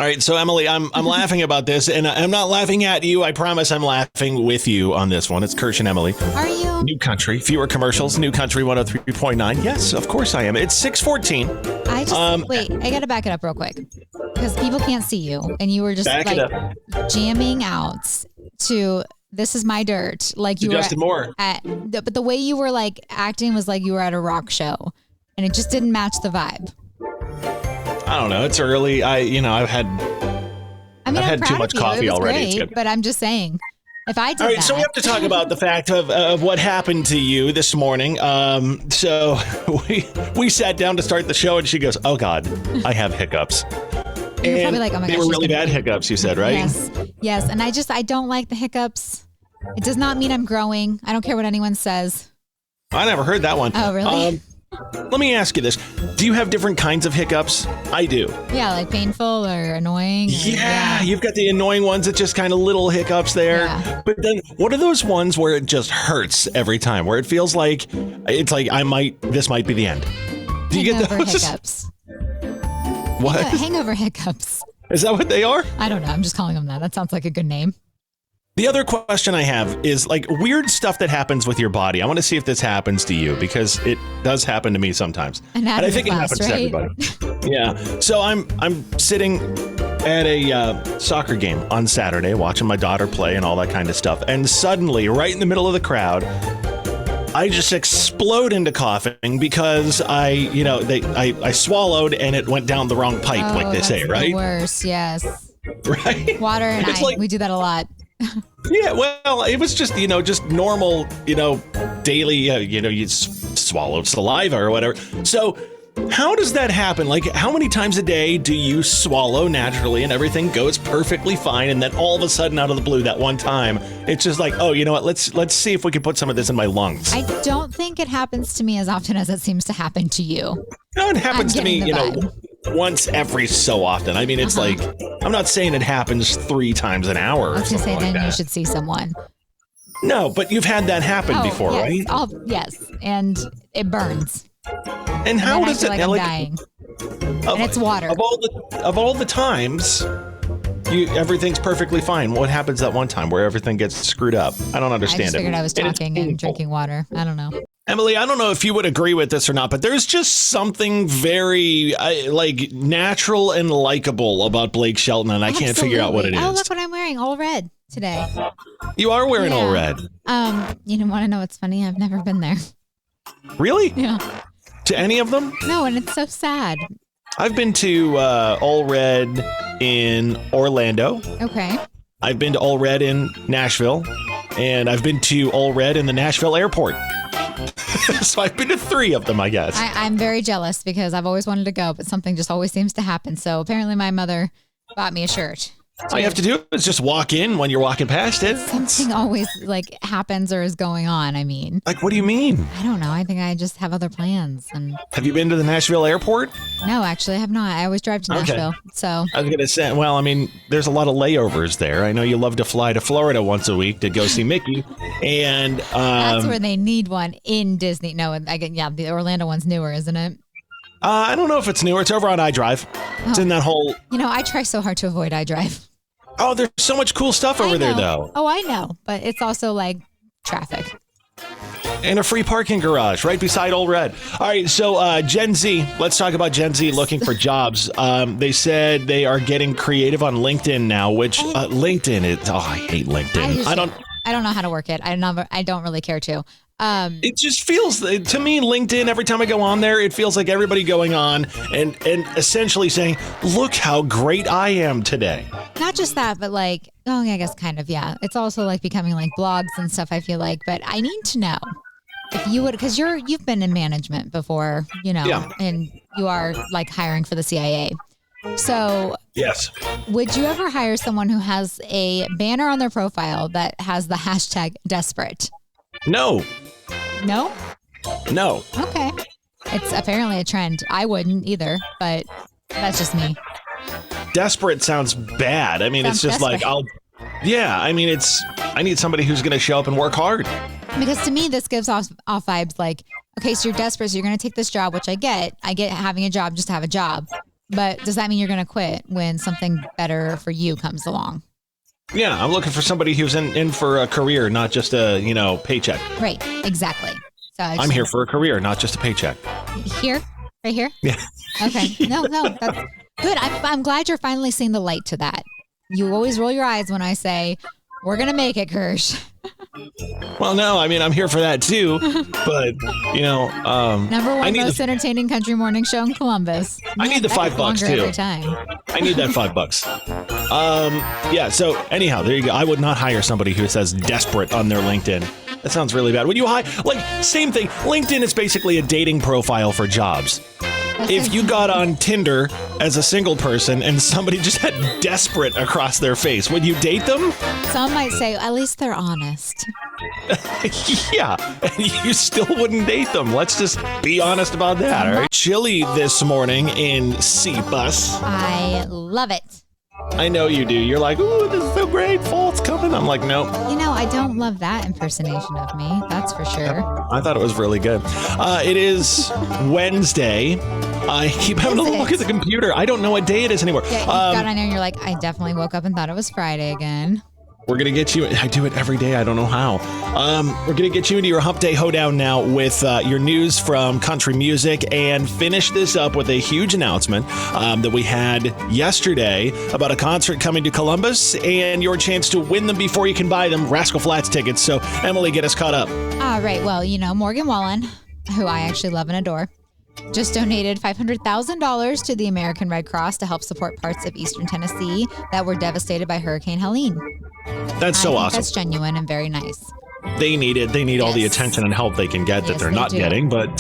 All right, so Emily, I'm laughing about this, and I'm not laughing at you. I promise I'm laughing with you on this one. It's Kirsch and Emyle. Are you? New country, fewer commercials, new country 103.9. Yes, of course I am. It's 6:14. Wait, I got to back it up real quick because people can't see you, and you were just jamming out to "This Is My Dirt," like you Justin Moore. But the way you were like acting was like you were at a rock show, and it just didn't match the vibe. I don't know. It's early. I've had too much coffee already. Great, but I'm just saying, if I did all right, that. so we have to talk about the fact of what happened to you this morning. So we sat down to start the show, and she goes, "Oh God, I have hiccups." You're probably like, "Oh my gosh." They were really bad hiccups, you said, right? Yes, and I don't like the hiccups. It does not mean I'm growing. I don't care what anyone says. I never heard that one. Oh, really? Let me ask you this. Do you have different kinds of hiccups? I do. Yeah, like painful or annoying. Yeah, you've got the annoying ones that just kind of little hiccups there. Yeah. But then what are those ones where it just hurts every time, where it feels like it's like this might be the end? Do you get those? Hiccups. What? Hangover hiccups. Is that what they are? I don't know. I'm just calling them that. That sounds like a good name. The other question I have is like weird stuff that happens with your body. I want to see if this happens to you because it does happen to me sometimes. And I think it happens to everybody. Yeah. So I'm sitting at a soccer game on Saturday watching my daughter play and all that kind of stuff. And suddenly, right in the middle of the crowd, I just explode into coughing because I swallowed and it went down the wrong pipe, like they say, right? The worst, yes. Right. Water and ice. We do that a lot. Yeah, well, it was just normal, daily, you swallow saliva or whatever. So how does that happen? Like, how many times a day do you swallow naturally and everything goes perfectly fine? And then all of a sudden, out of the blue, that one time, it's just like, oh, you know what? Let's see if we can put some of this in my lungs. I don't think it happens to me as often as it seems to happen to you. No, it happens to me, once every so often. I mean, it's like, I'm not saying it happens 3 times an hour. I was going to say, then you should see someone. No, but you've had that happen before, yes. right? Yes, and it burns. And how does it? Like I'm dying. And it's water. Of all the times, everything's perfectly fine. What happens that one time where everything gets screwed up? I don't understand it. I just figured I was talking and drinking water. I don't know. Emily, I don't know if you would agree with this or not, but there's just something very natural and likable about Blake Shelton, and I can't figure out what it is. Oh, look what I'm wearing, all red today. You are wearing all red. You want to know what's funny? I've never been there. Really? Yeah. To any of them? No, and it's so sad. I've been to All Red in Orlando. Okay. I've been to All Red in Nashville, and I've been to All Red in the Nashville airport. So I've been to 3 of them, I guess. I'm very jealous because I've always wanted to go, but something just always seems to happen. So apparently my mother bought me a shirt. All you have to do is just walk in when you're walking past it. Something always happens or is going on. I mean, what do you mean? I don't know. I think I just have other plans. And have you been to the Nashville airport? No, actually, I have not. I always drive to Nashville. Okay. So I was gonna say, well, I mean, there's a lot of layovers there. I know you love to fly to Florida once a week to go see Mickey, and that's where they need one in Disney. No, the Orlando one's newer, isn't it? I don't know if it's newer. It's over on iDrive. It's in that whole. I try so hard to avoid iDrive. Oh, there's so much cool stuff over there, though. Oh, I know. But it's also traffic. And a free parking garage right beside Old Red. All right, so Gen Z. Let's talk about Gen Z looking for jobs. They said they are getting creative on LinkedIn now, which LinkedIn is. Oh, I hate LinkedIn. I don't know how to work it. I don't really care to. It just feels, to me, LinkedIn, every time I go on there, it feels like everybody going on and essentially saying, look how great I am today. Not just that, but I guess kind of, yeah. It's also becoming blogs and stuff, I feel like. But I need to know if you would, because you've been in management before, and you are hiring for the CIA. So yes, would you ever hire someone who has a banner on their profile that has the hashtag desperate? No. No? No. Okay. It's apparently a trend. I wouldn't either, but that's just me. Desperate sounds bad. I mean, it's just desperate. I need somebody who's going to show up and work hard. Because to me, this gives off vibes okay, so you're desperate, so you're going to take this job, which I get. I get having a job just to have a job. But does that mean you're going to quit when something better for you comes along? Yeah, I'm looking for somebody who's in for a career, not just a, paycheck. Right, exactly. So I'm here for a career, not just a paycheck. Here? Right here? Yeah. Okay. No, that's good. I'm glad you're finally seeing the light to that. You always roll your eyes when I say, we're going to make it, Kirsch. Well, no, I mean, I'm here for that too, but number one most entertaining country morning show in Columbus. I need the $5 too. Every time. I need that $5. Yeah. So anyhow, there you go. I would not hire somebody who says desperate on their LinkedIn. That sounds really bad. When you hire, same thing. LinkedIn is basically a dating profile for jobs. If you got on Tinder as a single person and somebody just had desperate across their face, would you date them? Some might say, at least they're honest. Yeah, and you still wouldn't date them. Let's just be honest about that, all right? Chilly this morning in C-Bus. I love it. I know you do. You're like, ooh, this is so great. Fall's coming. I'm like, nope. I don't love that impersonation of me. That's for sure. I thought it was really good. It is Wednesday. I keep having to look at the computer. I don't know what day it is anymore. Yeah, you got on there and you're like, I definitely woke up and thought it was Friday again. We're going to get you. I do it every day. I don't know how. We're going to get you into your Hump Day Hoedown now with your news from country music and finish this up with a huge announcement that we had yesterday about a concert coming to Columbus and your chance to win them before you can buy them. Rascal Flatts tickets. So, Emily, get us caught up. All right. Well, Morgan Wallen, who I actually love and adore, just donated $500,000 to the American Red Cross to help support parts of eastern Tennessee that were devastated by Hurricane Helene. That's so awesome. That's genuine and very nice. They need it. They need all the attention and help they can get that they're not getting. But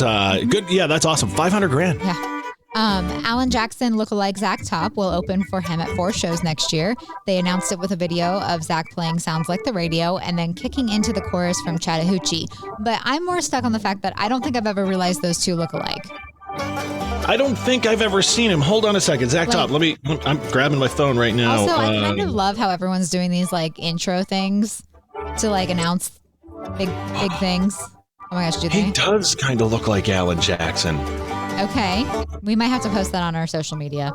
good. Yeah, that's awesome. $500,000. Yeah. Alan Jackson lookalike Zach Top will open for him at 4 shows next year. They announced it with a video of Zach playing Sounds Like the Radio and then kicking into the chorus from Chattahoochee. But I'm more stuck on the fact that I don't think I've ever realized those two look alike. I don't think I've ever seen him. Hold on a second. Zach Top, I'm grabbing my phone right now. Also, I kind of love how everyone's doing these intro things to announce big things. Oh my gosh, do they? He does kind of look like Alan Jackson. Okay. We might have to post that on our social media.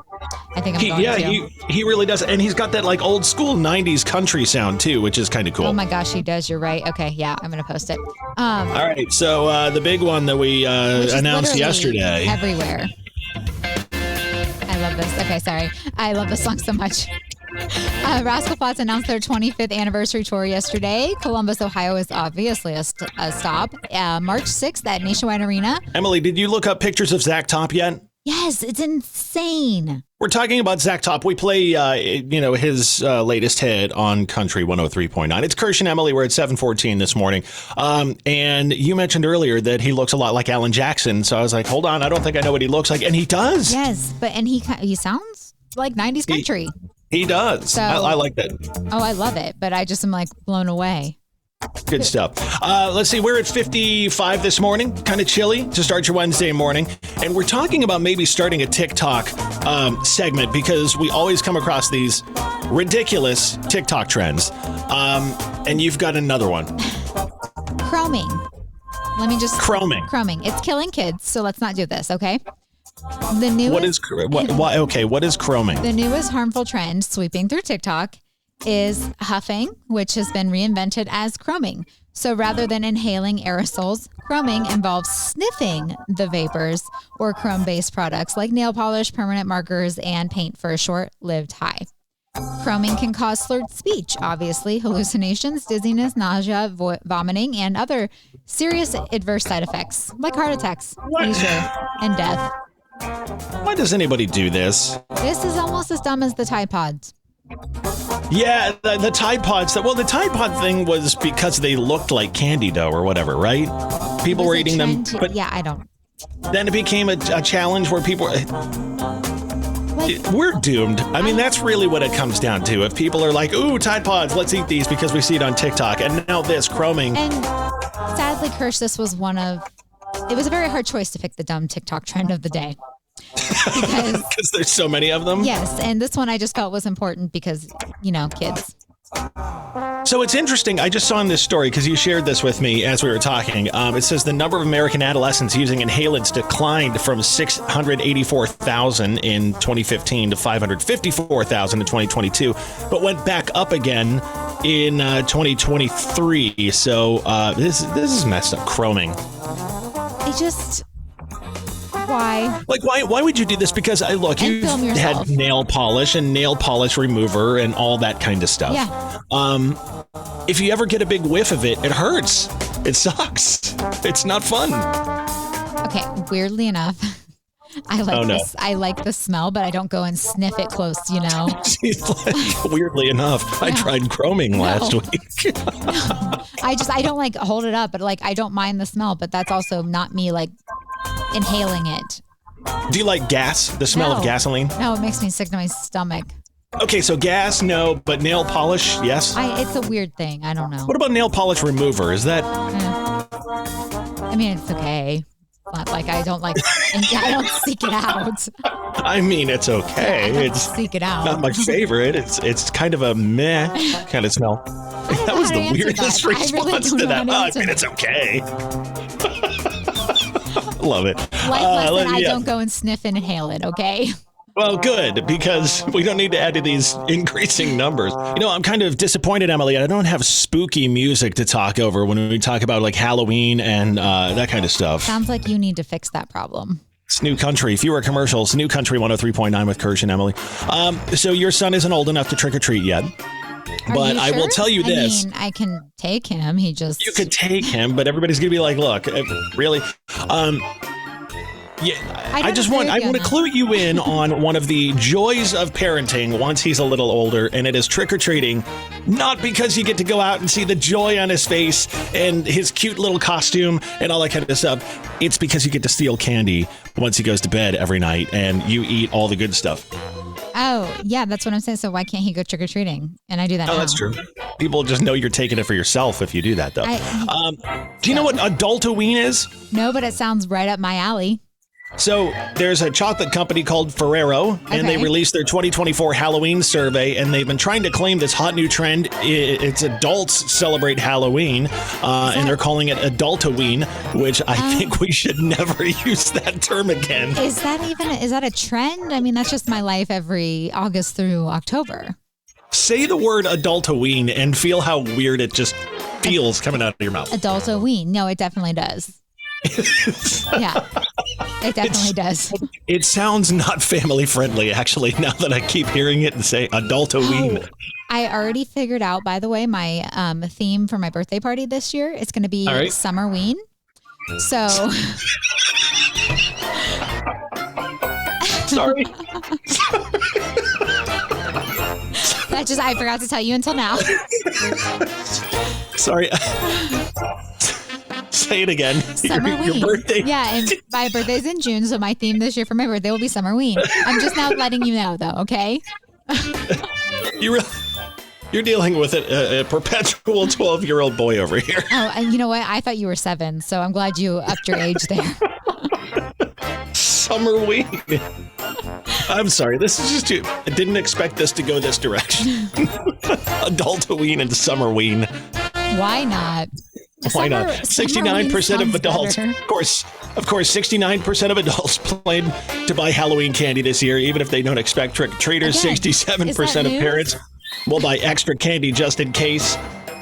I think I'm going to. He really does. And he's got that old school 90s country sound too, which is kind of cool. Oh my gosh, he does. You're right. Okay. Yeah, I'm going to post it. All right. So the big one that we announced yesterday. Everywhere. I love this. Okay, sorry. I love this song so much. Rascal Flatts announced their 25th anniversary tour yesterday. Columbus, Ohio is obviously a stop. March 6th at Nationwide Arena. Emily, did you look up pictures of Zach Top yet? Yes, it's insane. We're talking about Zach Top. We play, his latest hit on Country 103.9. It's Kirsch and Emyle. We're at 7:14 this morning. And you mentioned earlier that he looks a lot like Alan Jackson. So I was like, hold on, I don't think I know what he looks like. And he does. Yes, and he sounds like 90s country. He does. So, I like that. Oh, I love it. But I just am blown away. Good stuff. Let's see. We're at 55 this morning. Kind of chilly to start your Wednesday morning. And we're talking about maybe starting a TikTok segment because we always come across these ridiculous TikTok trends. And you've got another one. Chroming. Chroming. It's killing kids. So let's not do this. Okay. The newest, what is chroming? The newest harmful trend sweeping through TikTok is huffing, which has been reinvented as chroming. So rather than inhaling aerosols, chroming involves sniffing the vapors or chrome-based products like nail polish, permanent markers, and paint for a short-lived high. Chroming can cause slurred speech, obviously, hallucinations, dizziness, nausea, vomiting, and other serious adverse side effects like heart attacks, seizure, and death. Why does anybody do this? This is almost as dumb as the Tide Pods. Yeah, the Tide Pods. The Tide Pod thing was because they looked like candy dough or whatever, right? People were eating them. But yeah, I don't. Then it became a challenge where people... we're doomed. I mean, that's really what it comes down to. If people are like, ooh, Tide Pods, let's eat these because we see it on TikTok. And now this, chroming. And sadly, Kirsch, this was it was a very hard choice to pick the dumb TikTok trend of the day. Because there's so many of them? Yes, and this one I just felt was important because, kids. So it's interesting. I just saw in this story, because you shared this with me as we were talking. It says the number of American adolescents using inhalants declined from 684,000 in 2015 to 554,000 in 2022, but went back up again in 2023. So this is messed up. Chroming. Why? Like, why would you do this? Because look, you had nail polish and nail polish remover and all that kind of stuff. Yeah. If you ever get a big whiff of it, it hurts. It sucks. It's not fun. Okay. Weirdly enough, I like the smell, but I don't go and sniff it close, Weirdly enough, I tried chroming last week. I don't like hold it up, but like I don't mind the smell, but that's also not me like inhaling it. Do you like gas? The smell of gasoline? No, it makes me sick to my stomach. Okay, so gas, no, but nail polish, yes? It's a weird thing. I don't know. What about nail polish remover? Is that... I mean, it's okay. Not like I don't seek it out. I mean, it's okay. Yeah, it's seek it out. Not my favorite. It's kind of a meh kind of smell. That was the weirdest response to that. I mean, it's okay. Love it. I don't go and sniff and inhale it, okay? Well, good, because we don't need to add to these increasing numbers. I'm kind of disappointed, Emily. I don't have spooky music to talk over when we talk about like Halloween and that kind of stuff. Sounds like you need to fix that problem. It's New Country, fewer commercials. New Country 103.9 with Kirsch and Emily. So your son isn't old enough to trick or treat yet. But I will tell you this. I mean, I can take him. You could take him, but everybody's going to be like, look, really? Yeah, I want to clue you in on one of the joys of parenting once he's a little older, and it is trick-or-treating. Not because you get to go out and see the joy on his face and his cute little costume and all that kind of stuff. It's because you get to steal candy once he goes to bed every night and you eat all the good stuff. Oh, yeah, that's what I'm saying. So why can't he go trick-or-treating? And I do that now. That's true. People just know you're taking it for yourself if you do that, though. Do you know what Adult-o-ween is? No, but it sounds right up my alley. So there's a chocolate company called Ferrero, and they released their 2024 Halloween survey, and they've been trying to claim this hot new trend. It's adults celebrate Halloween, and they're calling it Adult-o-ween, which I think we should never use that term again. Is that a trend? I mean, that's just my life every August through October. Say the word Adult-o-ween and feel how weird it just feels coming out of your mouth. Adult-o-ween. No, it definitely does. Yeah, it definitely does. It sounds not family friendly, actually, now that I keep hearing it and say Adult-o-ween. Oh, I already figured out, by the way, my theme for my birthday party this year. It's going to be Summerween. So. Sorry. I forgot to tell you until now. Sorry. Say it again. Summerween. Your birthday. Yeah, and my birthday's in June, so my theme this year for my birthday will be Summerween. I'm just now letting you know, though, okay? You're dealing with a perpetual 12-year-old boy over here. Oh, and you know what? I thought you were 7, so I'm glad you upped your age there. Summerween. I'm sorry. This is just I didn't expect this to go this direction. Adult-o-ween and Summerween. Why not? Why not? 69% of adults, of course, 69% of adults plan to buy Halloween candy this year, even if they don't expect trick-or-treaters. 67% of parents will buy extra candy just in case.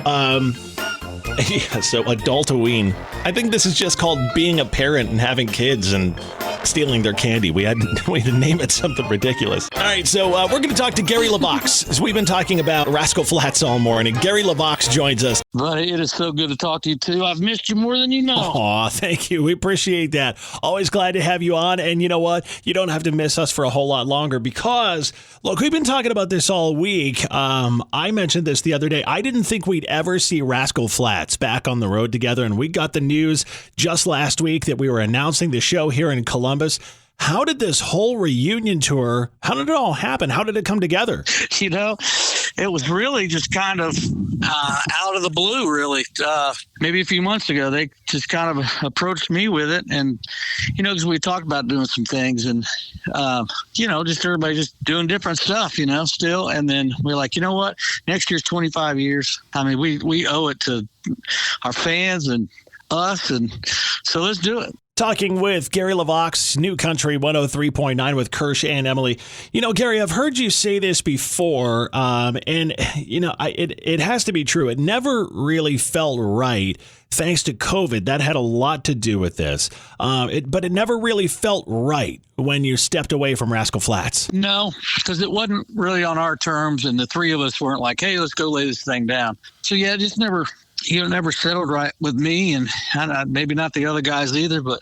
Yeah, so Adult-o-ween. I think this is just called being a parent and having kids and stealing their candy. We had to name it something ridiculous. All right, so we're going to talk to Gary LeVox, as we've been talking about Rascal Flatts all morning. Gary LeVox joins us. Buddy, it is so good to talk to you, too. I've missed you more than you know. Aw, thank you. We appreciate that. Always glad to have you on. And you know what? You don't have to miss us for a whole lot longer because, look, we've been talking about this all week. I mentioned this the other day. I didn't think we'd ever see Rascal Flatts back on the road together. And we got the news just last week that we were announcing the show here in Columbus. How did this whole reunion tour, how did it all happen? How did it come together? You know, it was really just kind of out of the blue, really. Maybe a few months ago, they just kind of approached me with it. And, because we talked about doing some things and, just everybody just doing different stuff, still. And then we're like, you know what? Next year's 25 years. I mean, we owe it to our fans and us. And so let's do it. Talking with Gary LeVox, New Country 103.9 with Kirsch and Emyle. Gary, I've heard you say this before, and it has to be true. It never really felt right, thanks to COVID. That had a lot to do with this. But it never really felt right when you stepped away from Rascal Flatts. No, because it wasn't really on our terms, and the three of us weren't like, hey, let's go lay this thing down. So, yeah, it just never settled right with me, and maybe not the other guys either, but,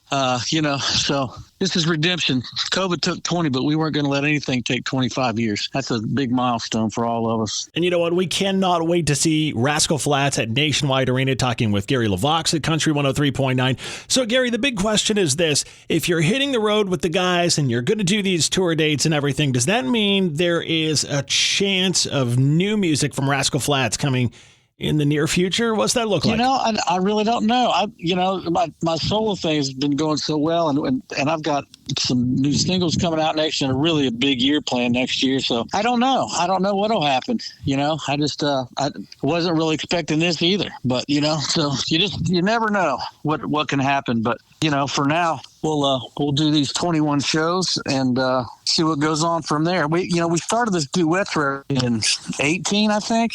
so this is redemption. COVID took 20, but we weren't going to let anything take 25 years. That's a big milestone for all of us. And you know what? We cannot wait to see Rascal Flatts at Nationwide Arena, talking with Gary LeVox at Country 103.9. So, Gary, the big question is this. If you're hitting the road with the guys and you're going to do these tour dates and everything, does that mean there is a chance of new music from Rascal Flatts coming in the near future? What's that look like? I really don't know. My solo thing has been going so well, and I've got some new singles coming out next year, and really a big year planned next year. So I don't know. I don't know what'll happen. I just I wasn't really expecting this either. But so you never know what can happen. But for now, we'll do these 21 shows and see what goes on from there. We started this duet in 18, I think,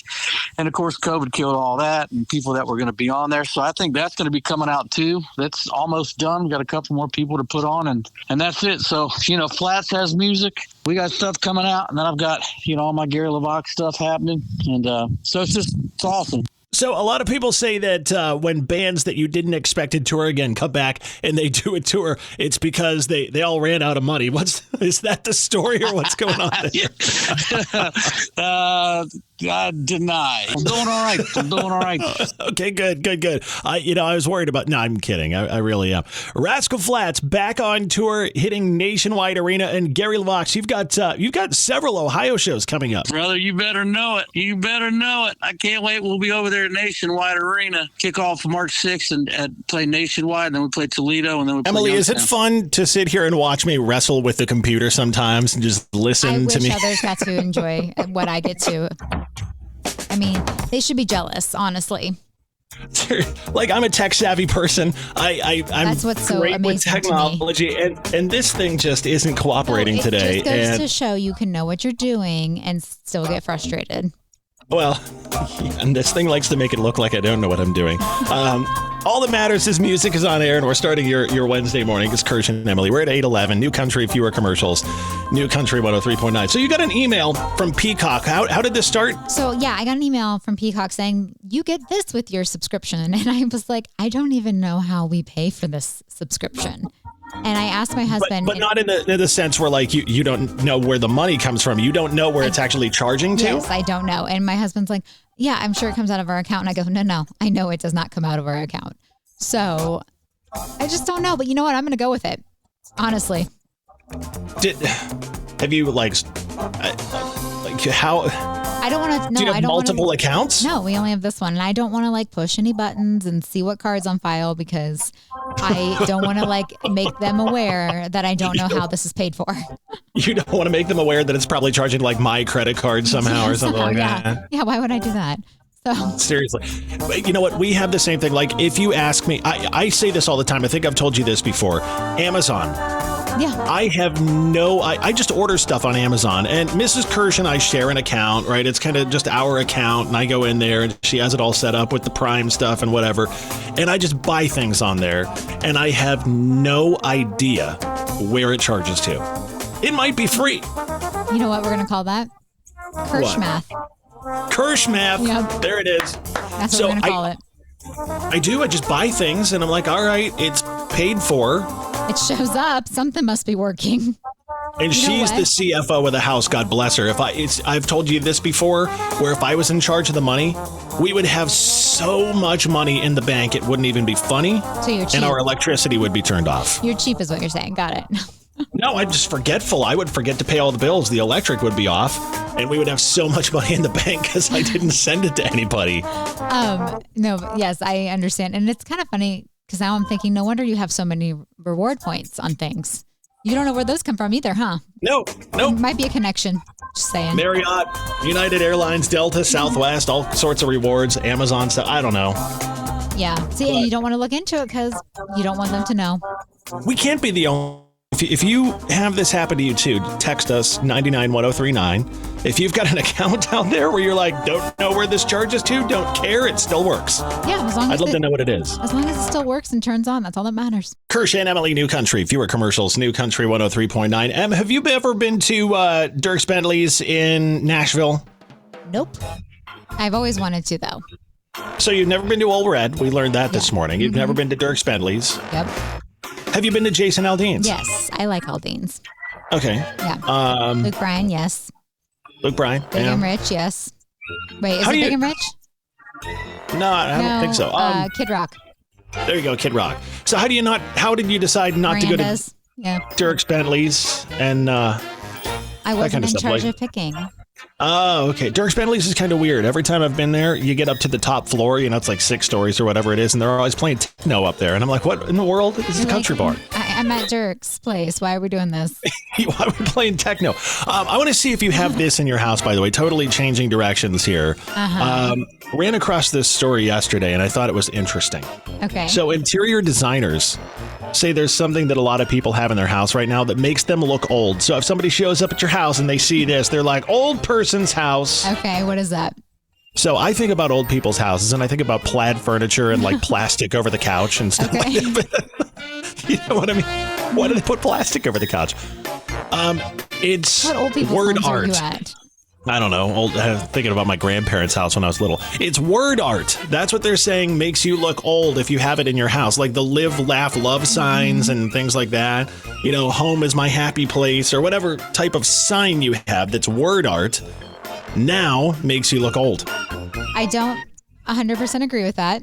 and of course COVID killed all that and people that were going to be on there. So I think that's going to be coming out too. That's almost done. We got a couple more people to put on, and that's it. So Flatts has music. We got stuff coming out, and then I've got all my Gary LeVox stuff happening, and so it's awesome. So a lot of people say that when bands that you didn't expect to tour again come back and they do a tour, it's because they all ran out of money. Is that the story, or what's going on there? I deny. I'm doing all right. Okay, good. I was worried about. No, I'm kidding. I really am. Rascal Flatts back on tour, hitting Nationwide Arena, and Gary LeVox, you've got several Ohio shows coming up. Brother, you better know it. I can't wait. We'll be over there at Nationwide Arena. Kick off March 6th and play Nationwide. Then we play Toledo, and then we play Emily, is Youngstown. it fun to sit here and watch me wrestle with the computer sometimes and just listen to me? I wish others got to enjoy what I get to. I mean, they should be jealous, honestly. Like, I'm a tech savvy person. I'm That's what's so great amazing with technology, to me. and this thing just isn't cooperating today. It just goes to show you can know what you're doing and still get frustrated. Well, and this thing likes to make it look like I don't know what I'm doing. All that matters is music is on air, and we're starting your Wednesday morning. It's Kirsch and Emyle. We're at 8:11. New Country, fewer commercials. New Country 103.9. So you got an email from Peacock. How did this start? So, yeah, I got an email from Peacock saying, you get this with your subscription. And I was like, I don't even know how we pay for this subscription. And I asked my husband. But not in the sense where, like, you don't know where the money comes from. You don't know where it's actually charging to? Yes, I don't know. And my husband's like, yeah, I'm sure it comes out of our account. And I go, no, I know it does not come out of our account. So I just don't know. But you know what? I'm going to go with it. Honestly. Have you, how? I don't want to. No, do you have I don't multiple accounts? No, we only have this one. And I don't want to push any buttons and see what cards on file because I don't want to make them aware that I don't know how this is paid for. You don't want to make them aware that it's probably charging my credit card somehow or something like that. Yeah, why would I do that? So seriously. You know what? We have the same thing. Like, if you ask me, I say this all the time. I think I've told you this before. Amazon. Yeah. I just order stuff on Amazon, and Mrs. Kirsch and I share an account, right? It's kind of just our account, and I go in there and she has it all set up with the Prime stuff and whatever. And I just buy things on there, and I have no idea where it charges to. It might be free. You know what we're going to call that? Kirsch math. Kirsch math. Yep. There it is. That's what we're going to call it. I do. I just buy things, and I'm like, all right, it's paid for. It shows up. Something must be working. And she's the CFO of the house. God bless her. I've told you this before, where if I was in charge of the money, we would have so much money in the bank, it wouldn't even be funny. So you're cheap. And our electricity would be turned off. You're cheap is what you're saying. Got it. No, I'm just forgetful. I would forget to pay all the bills. The electric would be off, and we would have so much money in the bank because I didn't send it to anybody. No, yes, I understand. And it's kind of funny because now I'm thinking, no wonder you have so many reward points on things. You don't know where those come from either, huh? No. Might be a connection. Just saying. Marriott, United Airlines, Delta, Southwest, all sorts of rewards, Amazon stuff. I don't know. Yeah. See, you don't want to look into it because you don't want them to know. We can't be the only. If you have this happen to you too, text us 991039. If you've got an account out there where you're like, don't know where this charges to, don't care, it still works. Yeah, as long as I'd love to know what it is. As long as it still works and turns on, that's all that matters. Kirsch and Emyle, New Country, fewer commercials, New Country 103.9. Em, have you ever been to Dirk's Bentley's in Nashville? Nope. I've always wanted to, though. So you've never been to Old Red. We learned that this morning. You've never been to Dirk's Bentley's. Yep. Have you been to Jason Aldean's? Yes, I like Aldean's. Okay. Yeah. Luke Bryan, yes. Luke Bryan. Big and Rich, yes. Wait, is it Big and Rich? No, I don't think so. Kid Rock. There you go, Kid Rock. So how did you decide not to go to Dirk's Bentley's and I wasn't in charge of picking. Oh, okay. Dirk's Bentley's is kind of weird. Every time I've been there, you get up to the top floor, it's like 6 stories or whatever it is, and they're always playing techno up there. And I'm like, what in the world? This is a country bar. I'm at Dirk's place. Why are we doing this? Why are we playing techno? I want to see if you have this in your house, by the way. Totally changing directions here. Ran across this story yesterday, and I thought it was interesting. Okay. So interior designers say there's something that a lot of people have in their house right now that makes them look old. So if somebody shows up at your house and they see this, they're like, old person's house. Okay, what is that? So I think about old people's houses, and I think about plaid furniture and like plastic over the couch and stuff like that. You know what I mean? Why do they put plastic over the couch? It's what old people's word homes art. Are you at? I don't know. Thinking about my grandparents' house when I was little. It's word art. That's what they're saying makes you look old if you have it in your house, like the live, laugh, love signs and things like that. Home is my happy place or whatever type of sign you have that's word art now makes you look old. I don't 100% agree with that.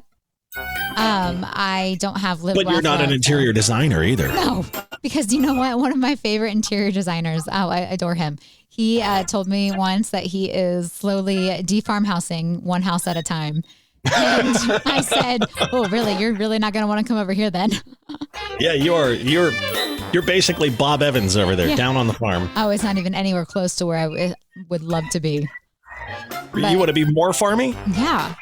I don't have live, but you're not an interior designer either. No, because you know what? One of my favorite interior designers, I adore him. He told me once that he is slowly de-farmhousing one house at a time. And I said, oh, really? You're really not going to want to come over here then? Yeah, you are. You're basically Bob Evans over there, down on the farm. Oh, it's not even anywhere close to where I would love to be. You want to be more farmy? Yeah.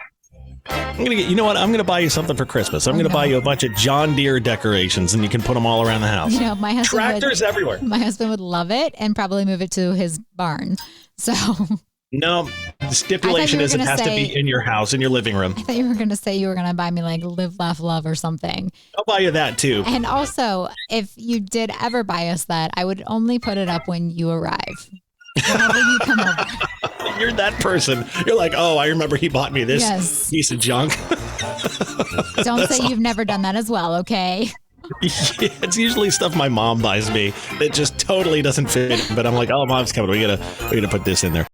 You know what? I'm gonna buy you something for Christmas. I'm gonna buy you a bunch of John Deere decorations, and you can put them all around the house. My husband tractors everywhere. My husband would love it, and probably move it to his barn. So. No, the stipulation is it has to be in your house, in your living room. I thought you were gonna say you were gonna buy me like live, laugh, love or something. I'll buy you that too. And also, if you did ever buy us that, I would only put it up when you arrive. Whenever you come over. You're that person. You're like, oh, I remember he bought me this piece of junk. Don't say you've never done that as well, okay? Yeah, it's usually stuff my mom buys me that just totally doesn't fit. But I'm like, oh, mom's coming. We gotta put this in there.